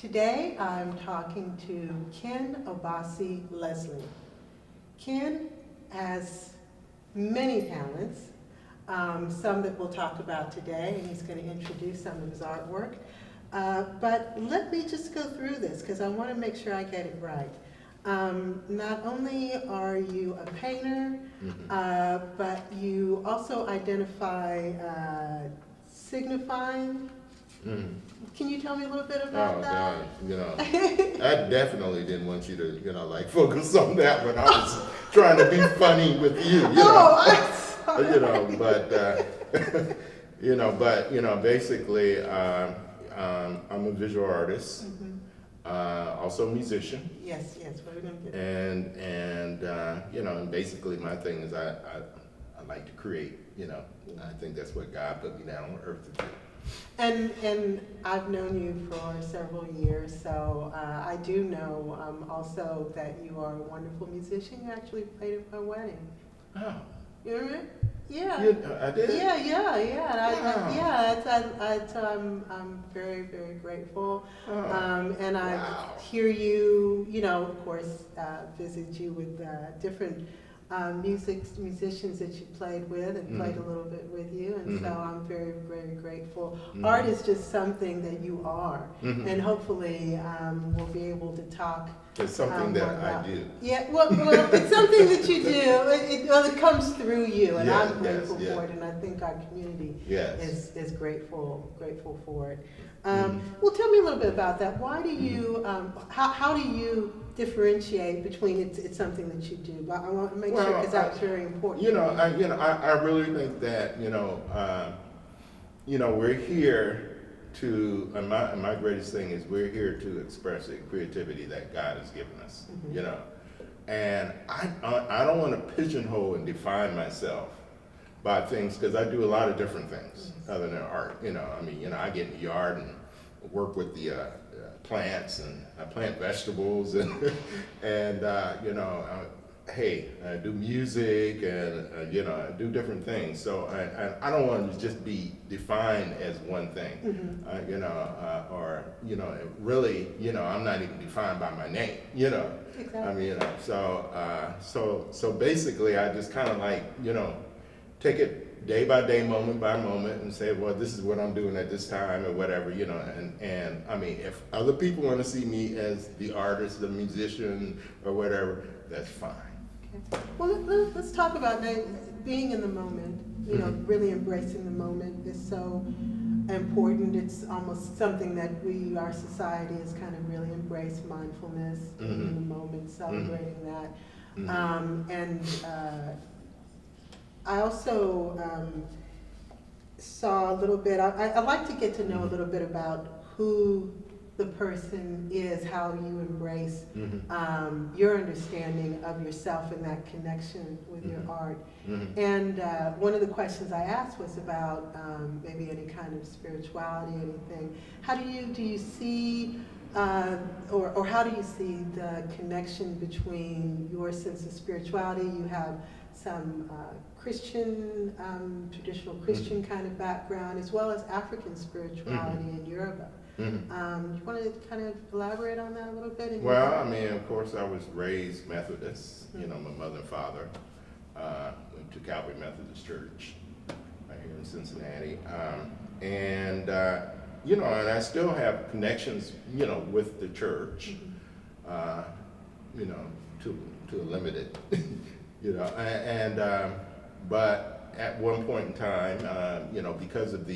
Today I'm talking to KEN Obasi Leslie. Ken has many talents, some that we'll talk about today, and he's going to introduce some of his artwork. But let me just go through this because I want to make sure I get it right. Not only are you a painter, but you also identify signifying. Can you tell me a little bit about that? Oh God, I definitely didn't want you to, like focus on that when I was trying to be funny with you. I'm sorry. Basically, I'm a visual artist, also a musician. Yes, what are we gonna get? And basically my thing is I like to create. I think that's what God put me down on earth to do. And I've known you for several years, so I do know also that you are a wonderful musician. You actually played at my wedding. Oh. You remember? Yeah. I did? Yeah. So I'm very, very grateful. And I hear you, of course, visit you with different musicians that you played with and played a little bit with you, and so I'm very, very grateful. Art is just something that you are, and hopefully we'll be able to talk. It's something that I do. Yeah, well, it's something that you do. It comes through you, and I'm grateful for it, and I think our community is grateful for it. Well, tell me a little bit about that. Why do you? How do you differentiate between it's something that you do? I want to make sure because that's very important. I really think that we're here to, and my greatest thing is we're here to express the creativity that God has given us. And I don't want to pigeonhole and define myself by things because I do a lot of different things other than art. I get in the yard and work with the plants, and I plant vegetables, and I do music, and I do different things. So I don't want to just be defined as one thing, really, I'm not even defined by my name, Exactly. So basically I just kind of take it day by day, moment by moment, and say, well, this is what I'm doing at this time or whatever, and if other people want to see me as the artist, the musician, or whatever, that's fine. Okay. Well, let's talk about being in the moment, really embracing the moment is so important. It's almost something that our society has kind of really embraced, mindfulness, being in the moment, celebrating that. I also saw a little bit, I'd like to get to know a little bit about who the person is, how you embrace your understanding of yourself and that connection with your art. And one of the questions I asked was about maybe any kind of spirituality, anything. How do you see, or how do you see the connection between your sense of spirituality? You have some Christian, traditional Christian kind of background, as well as African spirituality in Yoruba. You want to kind of elaborate on that a little bit? Of course, I was raised Methodist. My mother and father went to Calvary Methodist Church right here in Cincinnati, and I still have connections, with the church, to a limited. But at one point in time, because of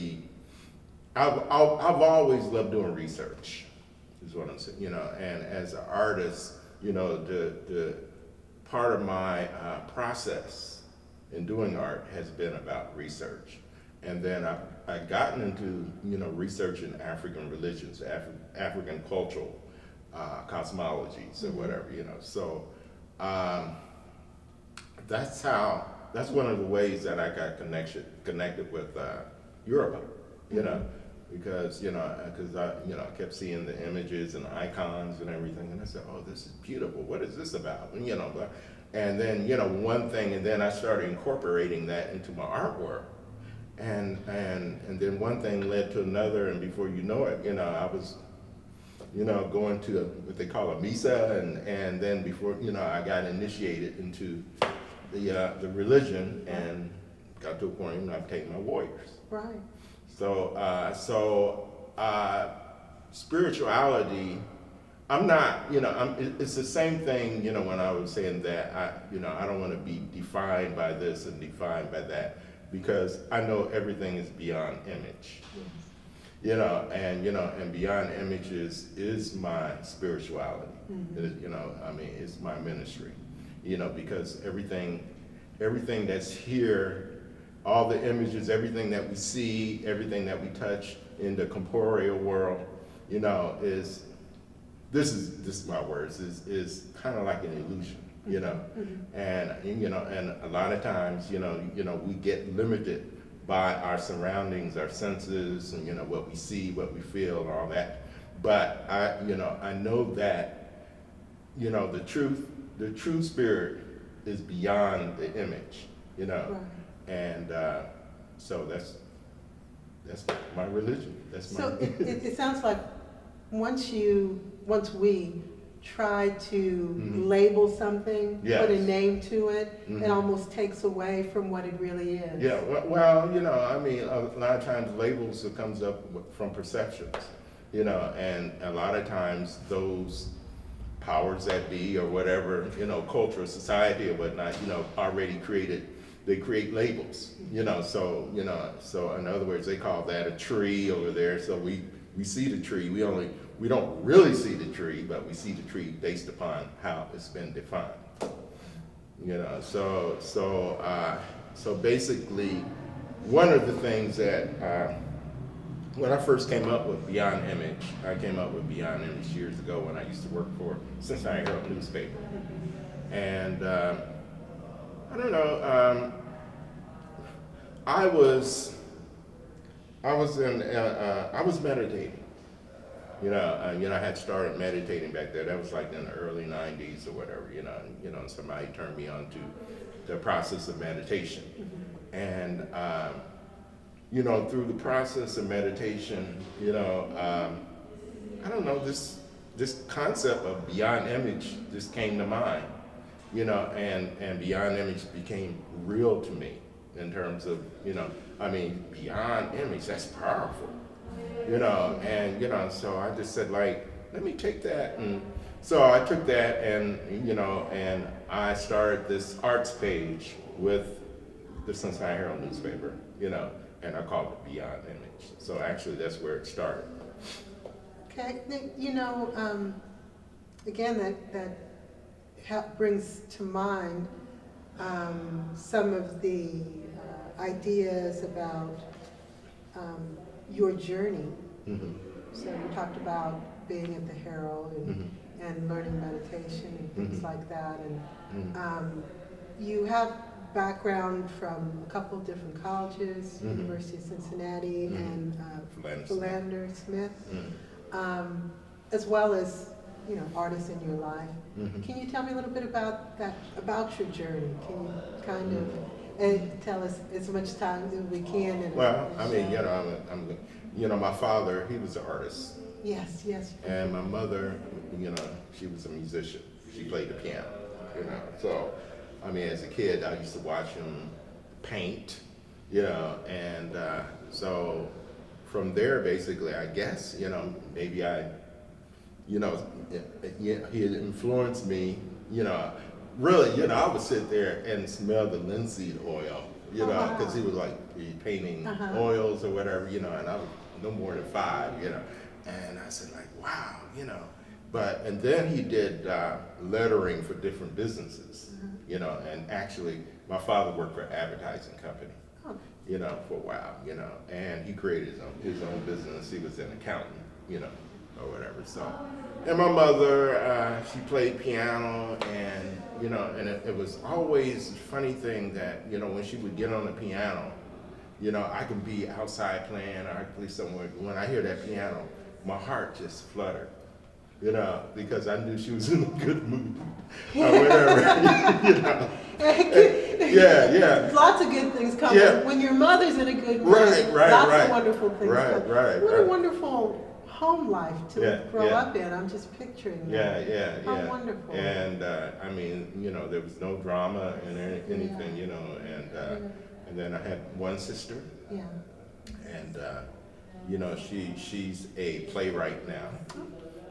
I've always loved doing research, is what I'm saying, and as an artist, the part of my process in doing art has been about research. And then I've gotten into, researching African religions, African cultural cosmologies or whatever, So that's one of the ways that I got connected with Europe, because I kept seeing the images and icons and everything, and I said, oh, this is beautiful. What is this about? And then one thing, and then I started incorporating that into my artwork, and then one thing led to another, and before you know it, I was going to what they call a misa, and then before, I got initiated into the religion and got to a point when I became my warriors. Right. So spirituality, I'm not, it's the same thing, when I was saying that, I don't want to be defined by this and defined by that, because I know everything is beyond image. Yes. And beyond images is my spirituality. Mm-hmm. It's my ministry, because everything that's here, all the images, everything that we see, everything that we touch in the corporeal world, is my words, is kind of like an illusion, Mm-hmm. and a lot of times, we get limited by our surroundings, our senses, and what we see, what we feel, and all that. But I know that, the true spirit is beyond the image, Right. and so that's my religion. That's my. So it sounds like once we try to Mhm. label something, Yes. put a name to it, Mhm. it almost takes away from what it really is. Yeah, well, a lot of times labels it comes up from perceptions, and a lot of times those powers that be or whatever, culture, society or whatnot, already they create labels, so in other words, they call that a tree over there, so we see the tree, we don't really see the tree, but we see the tree based upon how it's been defined. So basically, one of the things that when I first came up with Beyond Image, I came up with Beyond Image years ago when I used to work for Cincinnati Herald newspaper, and I don't know, I was meditating. I had started meditating back there. That was like in the early '90s or whatever. And somebody turned me on to the process of meditation, and through the process of meditation, I don't know, this concept of beyond image just came to mind, and beyond image became real to me in terms of, beyond image, that's powerful. So I just said, let me take that, and so I took that, and and I started this arts page with the Cincinnati Herald newspaper, and I called it Beyond Image. So actually, that's where it started. Okay, again, that brings to mind some of the ideas about your journey. Mm-hmm. So you talked about being at the Herald and learning meditation and things like that. And you have background from a couple of different colleges, University of Cincinnati and Philander Smith, as well as artists in your life. Can you tell me a little bit about that, about your journey? Can you kind of tell us as much time as we can? Well, my father, he was an artist. Yes. And my mother, she was a musician. She played the piano, So, as a kid, I used to watch him paint, and so from there, basically, I guess, maybe he had influenced me, really, I would sit there and smell the linseed oil, because he was painting oils or whatever, and I was no more than 5, and I said wow, and then he did lettering for different businesses, and actually my father worked for an advertising company, for a while, and he created his own business. He was an accountant, or whatever. So, and my mother, she played piano, and and it was always a funny thing that when she would get on the piano, I can be outside playing, or I can play somewhere. When I hear that piano, my heart just fluttered, because I knew she was in a good mood, or whatever, Yeah. Lots of good things come when your mother's in a good mood. Right. Lots of wonderful things come. What a wonderful home life to Yeah, grow yeah. up in. I'm just picturing Yeah, that. yeah, How yeah. wonderful. And I mean, you know, there was no drama in anything, Yeah. you know, Yeah. and then I had one sister, Yeah. and you know, she's a playwright now,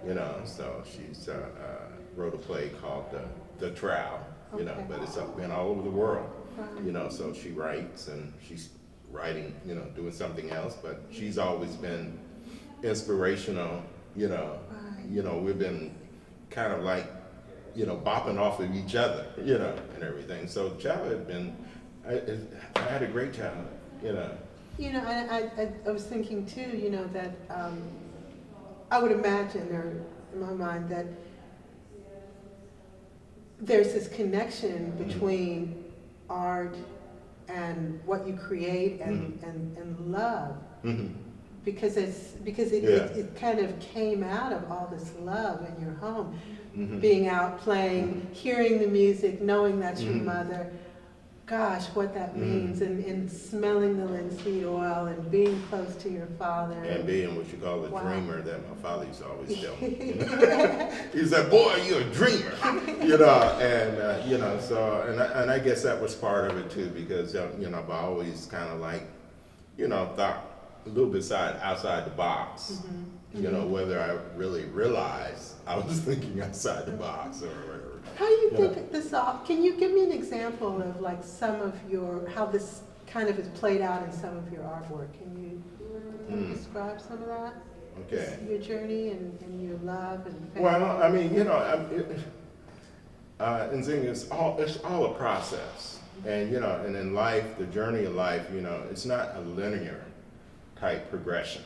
you know, so she's wrote a play called the you know, Okay. but it's been all over the world, Right. you know, so she writes and she's writing, you know, doing something else, but she's always been inspirational, you know. Right. You know, we've been kind of like, you know, bopping off of each other, you know, and everything. So childhood had been, I had a great childhood, you know. You know, I was thinking too, you know, that I would imagine, or in my mind, that there's this connection between art and what you create and love. Mm-hmm. Because it kind of came out of all this love in your home, being out playing, hearing the music, knowing that's your mother. Gosh, what that means, and smelling the linseed oil and being close to your father. And being what you call a Wow. dreamer, that my father used to always tell me. He said, "Boy, you're a dreamer," you know, and you know, so and I guess that was part of it too, because you know, I've always kind of like, you know, thought a little bit outside the box. You know, whether I really realized I was thinking outside the box or whatever. How do you think this all, can you give me an example of like some of your, how this kind of is played out in some of your artwork? Can you describe some of that? Okay. Your journey and your love and family? Well, I mean, you know, and seeing it's all a process, and you know, and in life, the journey of life, you know, it's not a linear type progression.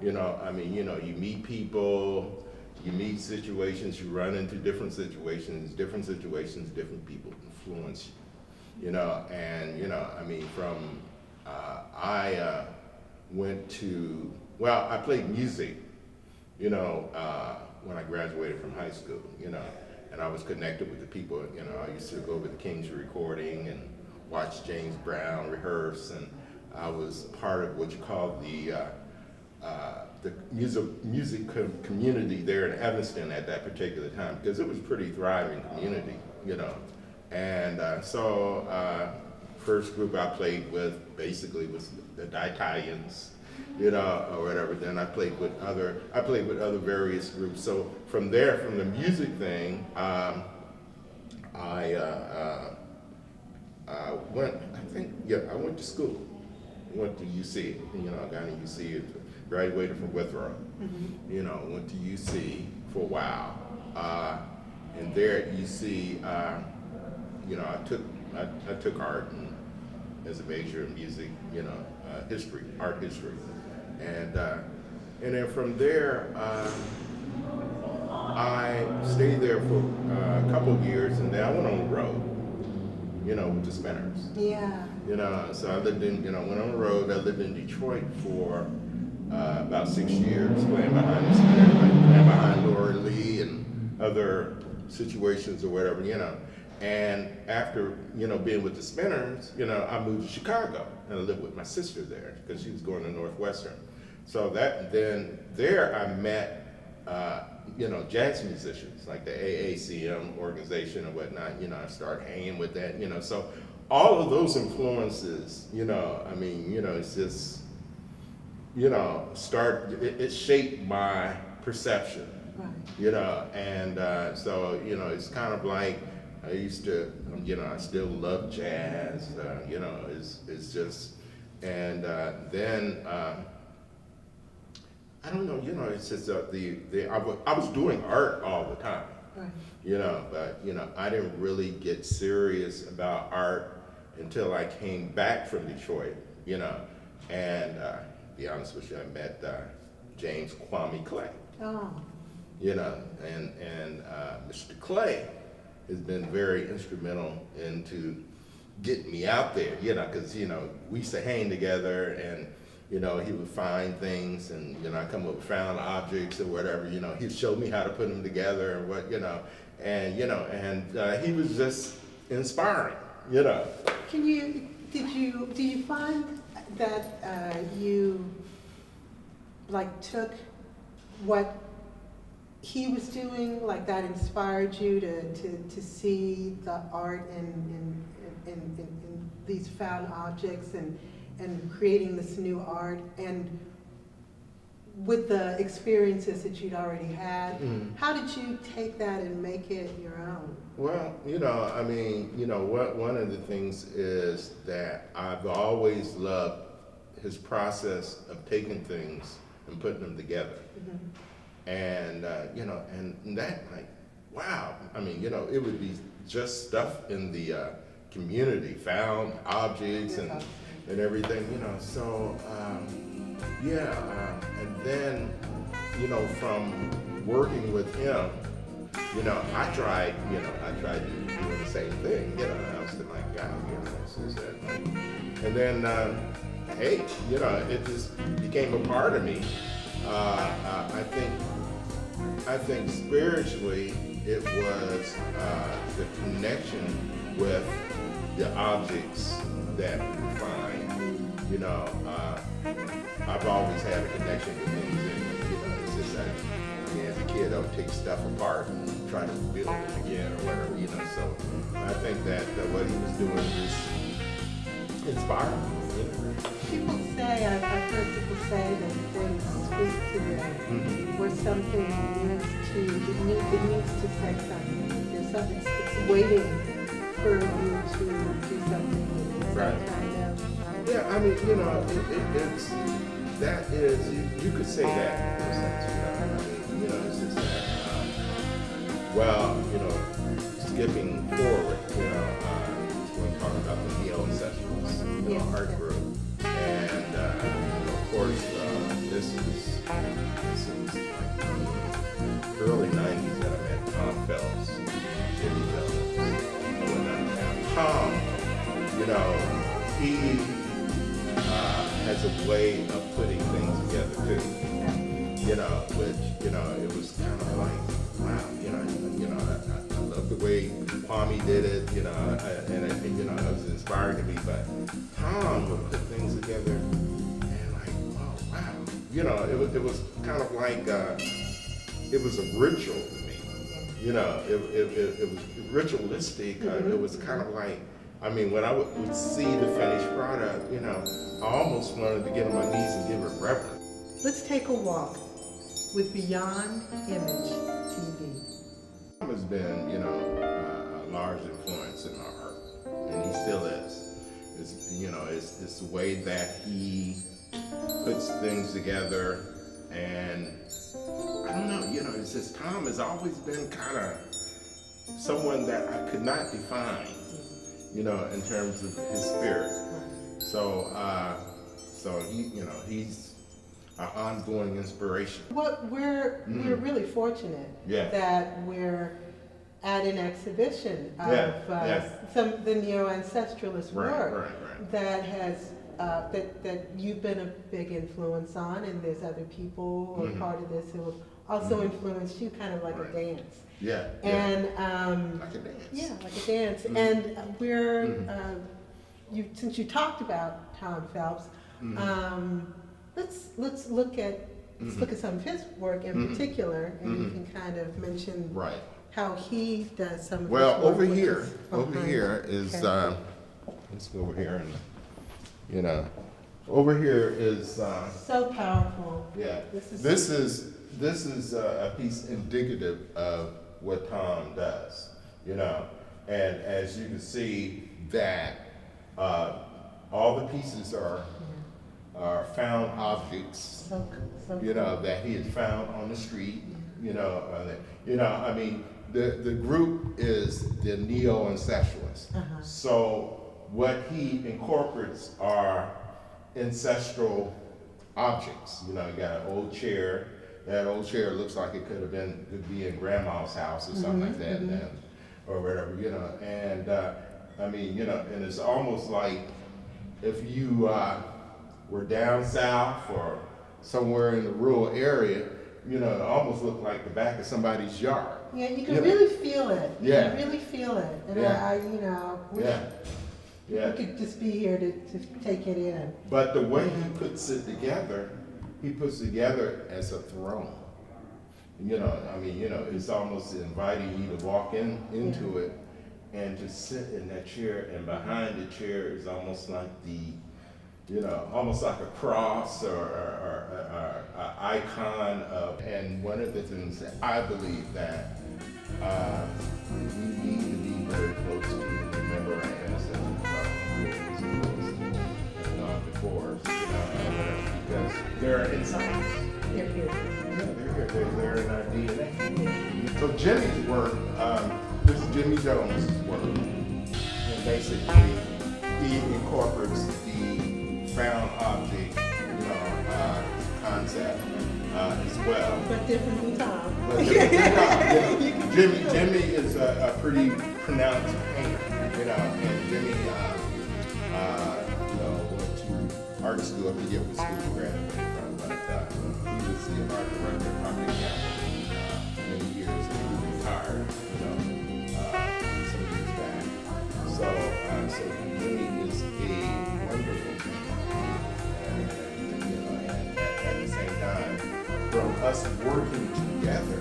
You know, I mean, you know, you meet people, you meet situations, you run into different situations, different people influence you. You know, and you know, I mean, from I went to, well, I played music, you know, when I graduated from high school, you know, and I was connected with the people, you know, I used to go over to King's Recording and watch James Brown rehearse, and I was part of what you call the music community there in Evanston at that particular time, because it was a pretty thriving community, you know. And so first group I played with basically was the Italians, you know, or whatever. Then I played with other various groups. So from there, from the music thing, I went to school. Went to UC, you know, I got in UC, graduated from Withrow, you know, went to UC for a while. And there at UC, you know, I took art as a major in music, you know, art history. And then from there, I stayed there for a couple of years, and then I went on the road, you know, with the Spinners. Yeah. You know, so I lived in, you know, went on the road. I lived in Detroit for about 6 years, playing behind the Spinners, playing behind Laura Lee and other situations or whatever, you know. And after, you know, being with the Spinners, you know, I moved to Chicago and I lived with my sister there because she was going to Northwestern. So then there I met, you know, jazz musicians like the AACM organization and whatnot. You know, I started hanging with that, you know. So all of those influences, you know, I mean, you know, it's just, you know, it shaped my perception, Right. you know, and so, you know, it's kind of like, I used to, you know, I still love jazz, you know, it's just, and then, I don't know, you know, it's just I was doing art all the time, Right. you know, but, you know, I didn't really get serious about art until I came back from Detroit, you know, and to be honest with you, I met James Kwame Clay, Oh. you know, and Mr. Clay has been very instrumental into getting me out there, you know, because, you know, we used to hang together and, you know, he would find things and, you know, I come up with found objects or whatever, you know, he'd show me how to put them together and what, you know, and he was just inspiring, you know. Did you find that you like took what he was doing, like that inspired you to see the art in these found objects and creating this new art, and with the experiences that you'd already had, how did you take that and make it your own? Well, I mean, one of the things is that I've always loved his process of taking things and putting them together. And, and that, like, wow. I mean, it would be just stuff in the community, found objects and everything, so, and then, from working with him, I tried doing the same thing, I was like, God, this is that. And then, hey, it just became a part of me. I think spiritually it was the connection with the objects that we find. I've always had a connection with things, and it's just that as a kid I would take stuff apart and try to build it again or whatever. So I think that what he was doing was inspiring. People say, I've heard people say that things speak to them, or something it needs to say something. There's something, it's waiting for you to do something with it. Right. Kind of. Yeah, I mean, it's, that is, you could say that in a sense, I mean, it's just that, skipping forward, when talking about the Neo Ancestrals, art group. And of course, this is like early 90s that I met Tom Phelps, Jimmy Phelps, and Tom, he has a way of putting things together too, which, it was kind of like, wow, I love the way Kwame did it, and it was inspiring to me, but Tom would put things together and like, oh, wow. It was kind of like, it was a ritual to me. It was ritualistic. It was kind of like, I mean, when I would see the finished product, I almost wanted to get on my knees and give it reverence. Let's take a walk with Beyond Image TV. Tom has been, a large influence in our art, and he still is. It's the way that he puts things together, and I don't know, it's just Tom has always been kind of someone that I could not define, in terms of his spirit. So, he's an ongoing inspiration. We're really fortunate that we're at an exhibition of some of the neo-ancestralist work that has that you've been a big influence on, and there's other people who are part of this who have also influenced you, kind of like a dance. And like a dance. Yeah, like a dance. And we're since you talked about Tom Phelps, let's look at some of his work in particular, and you can kind of mention how he does some of his work. Well, over here is okay. Let's go over here and over here is so powerful. Yeah, this is a piece indicative of what Tom does, and as you can see that all the pieces are found objects, So that he has found on the street, I mean, the group is the neo-ancestralists. So what he incorporates are ancestral objects. You got an old chair. That old chair looks like it could be in grandma's house or something like that, or whatever, and I mean, and it's almost like if you were down south or somewhere in the rural area, it almost looked like the back of somebody's yard. Yeah, you can really feel it. You can really feel it. And we could just be here to take it in. But the way he puts it together, he puts it together as a throne. You know, I mean, you know, it's almost inviting you to walk into it and to sit in that chair, and behind the chair is almost like almost like a cross or an icon of, and one of the things that I believe that we need to be very close to. Remember our ancestors before, because they're inside us. They're here. Yeah, they're in our DNA. So Jimmy's work, this is Jimmy Jones' work, and basically he incorporates the found object, concept as well. But different from Tom. Jimmy is a pretty pronounced painter, and Jimmy, went to art school. I forget what school he graduated from, but he was the art director of Property Gallery many years, and he retired, some years back. So Jimmy is a wonderful painter, and at the same time, from us working together,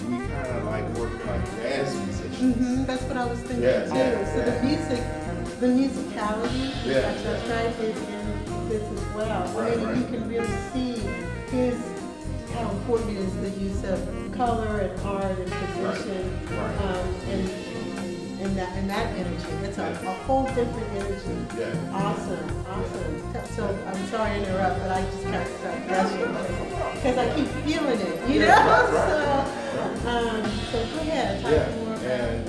we kind of like work like jazz musicians. That's what I was thinking Yeah, too. yeah, So yeah. the musicality, Yeah, that's right, is in this as well. Right, I mean, right. you can really see how important it is the use of color and art and position, and that energy. It's a whole different energy. Yeah. Awesome. So I'm sorry to interrupt, but I just kind of start gushing because I keep feeling it, you know. So go ahead. Talk more about And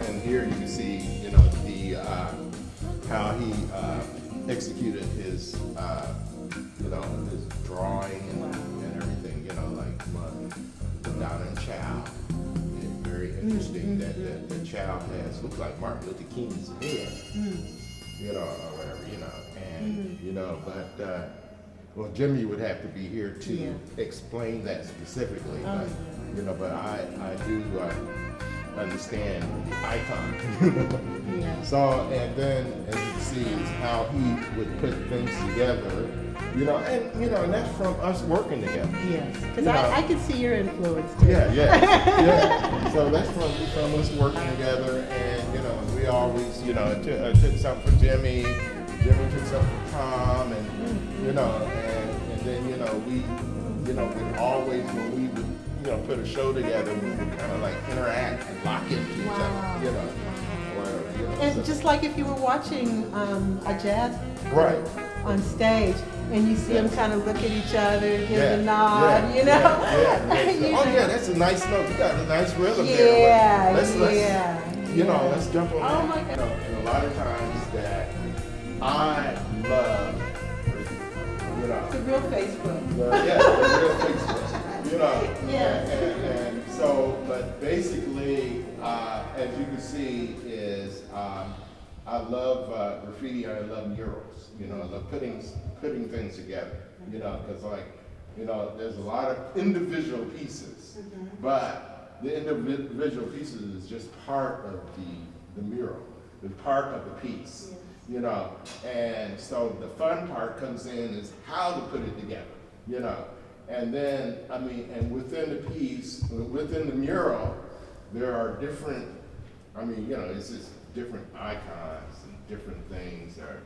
and here you can see, how he executed his, his drawing and everything, like Madonna and Child. It's very interesting that the child looks like Martin Luther King's head, or whatever, well, Jimmy would have to be here to explain that specifically, but I do understand the icon. So, and then as you see is how he would put things together, and that's from us working together. Yes, because I can see your influence too. Yeah. So that's from us working together, and we always, I took something for Jimmy took something for Tom, and and then we would always, when we would put a show together, we would kind of like interact and lock into each other, And so- just like if you were watching a jazz Right. on stage, and you see them kind of look at each other, give Yeah, a nod, yeah, that's a nice note. You got a nice rhythm there. Let's jump on that. Oh my God. And a lot of times that I love, It's a real Facebook. the real Facebook, Yes. and so, but basically, as you can see, is I love graffiti and I love murals. I love putting things together. Because there's a lot of individual pieces, but the individual pieces is just part of the mural, the part of the piece. And so the fun part comes in is how to put it together. And then, and within the piece, within the mural, there are different, it's just different icons and different things, or,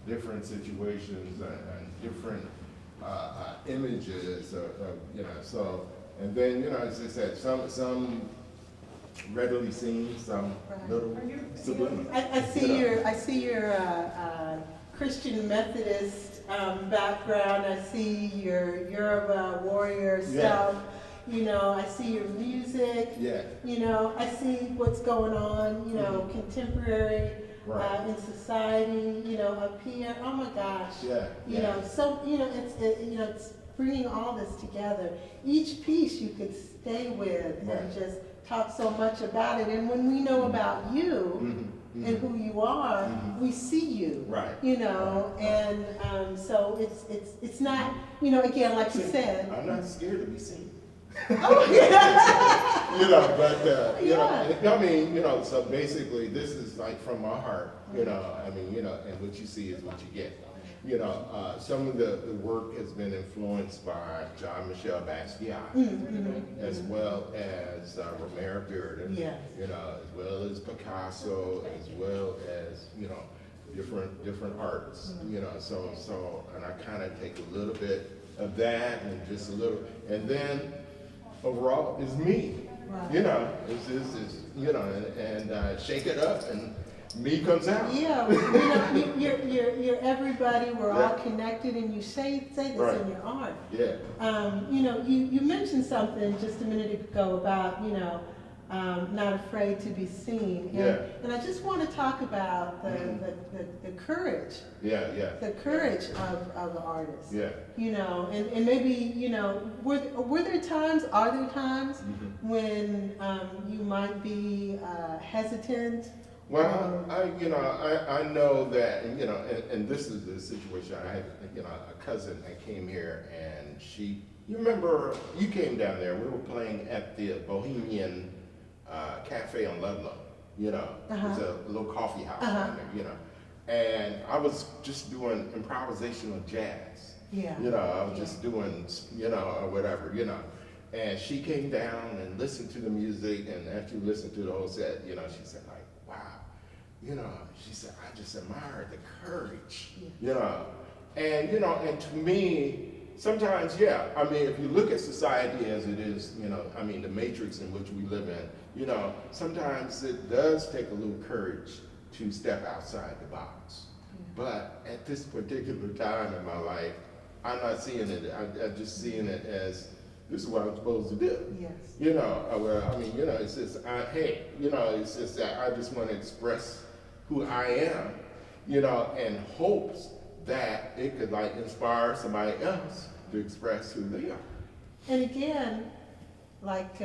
different situations and different images, so, and then, as I said, some readily seen, some little subliminal. I see your Christian Methodist background. I see your Yoruba warrior stuff. I see your music. I see what's going on. Contemporary in society. Up here. Oh my gosh. So it's bringing all this together. Each piece you could stay with and just talk so much about it. And when we know about you and who you are, we see you. And so it's not, again, like you said. I'm not scared to be seen. Oh, yeah. So basically this is like from my heart, and what you see is what you get. you know, some of the work has been influenced by Jean-Michel Basquiat, as well as Romero Bearden, Yes. you know, as well as Picasso, as well as, you know, different artists, you know, so, and I kind of take a little bit of that and just a little, and then overall is me, Right. you know, it's you know, and shake it up and me comes out. Yeah, you know, you're everybody. We're all Yeah. connected, and you say this Right. in your art. Yeah. You know, you mentioned something just a minute ago about, you know, not afraid to be seen. And, Yeah. and I just want to talk about the courage, Yeah, yeah. the courage of the artist. Yeah. You know, and maybe, you know, are there times when you might be hesitant? Well, I know that, and, you know, and this is the situation. I had, you know, a cousin that came here, and you remember, you came down there, we were playing at the Bohemian Cafe on Ludlow, you know, it was a little coffee house down there, you know, and I was just doing improvisational jazz. Yeah. You know, I was just doing, you know, or whatever, you know. And she came down and listened to the music, and after you listened to the whole set, you know, she said, like, wow, you know, she said, I just admire the courage, you know. And, you know, and to me, sometimes, yeah, I mean, if you look at society as it is, you know, I mean, the matrix in which we live in, you know, sometimes it does take a little courage to step outside the box. But at this particular time in my life, I'm not seeing it, I'm just seeing it as, this is what I'm supposed to do. Yes. You know, well, I mean, you know, it's just, hey, you know, it's just that I just want to express who I am, you know, and hopes that it could like inspire somebody else to express who they are. And again, like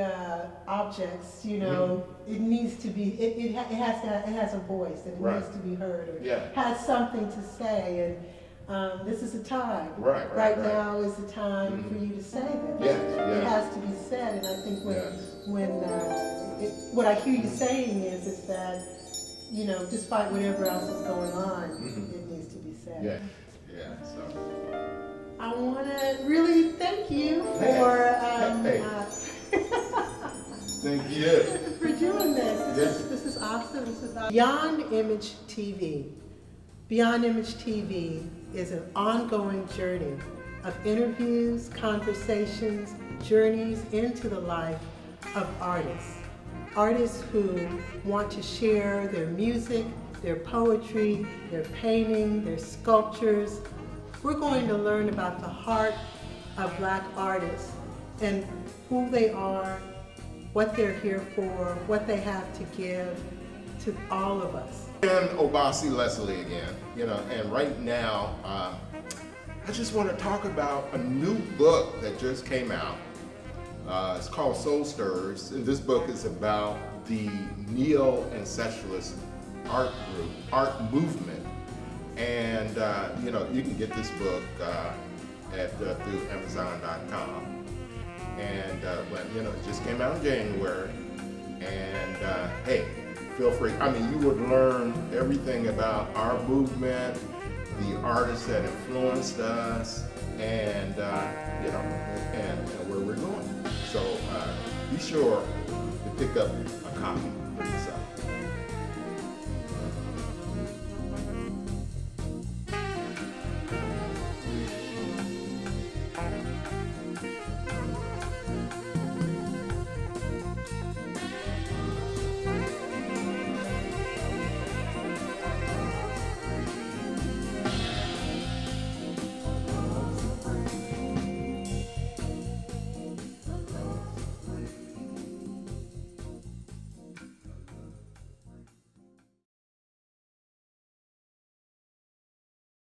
objects, you know, it needs to be, it has a voice, and it Right. needs to be heard, or Yeah. has something to say, and this is the time. Right. Now is the time for you to say that. Yes, It yes. has to be said, and I think Yes. what I hear you saying is that, you know, despite whatever else is going on, it needs to be said. Yeah, so. I want to really thank you Thank you. for doing this. Yes. This is awesome. This is awesome. Beyond Image TV. Beyond Image TV is an ongoing journey of interviews, conversations, journeys into the life of artists. Artists who want to share their music, their poetry, their painting, their sculptures. We're going to learn about the heart of Black artists and who they are, what they're here for, what they have to give to all of us. KEN Obasi Leslie again, you know, and right now, I just want to talk about a new book that just came out. It's called Soul Stirs, and this book is about the neo-ancestralist art movement. And, you know, you can get this book through Amazon.com. And, you know, it just came out in January. And, hey, feel free. I mean, you would learn everything about our movement, the artists that influenced us, and, you know, and where we're going. So be sure to pick up a copy.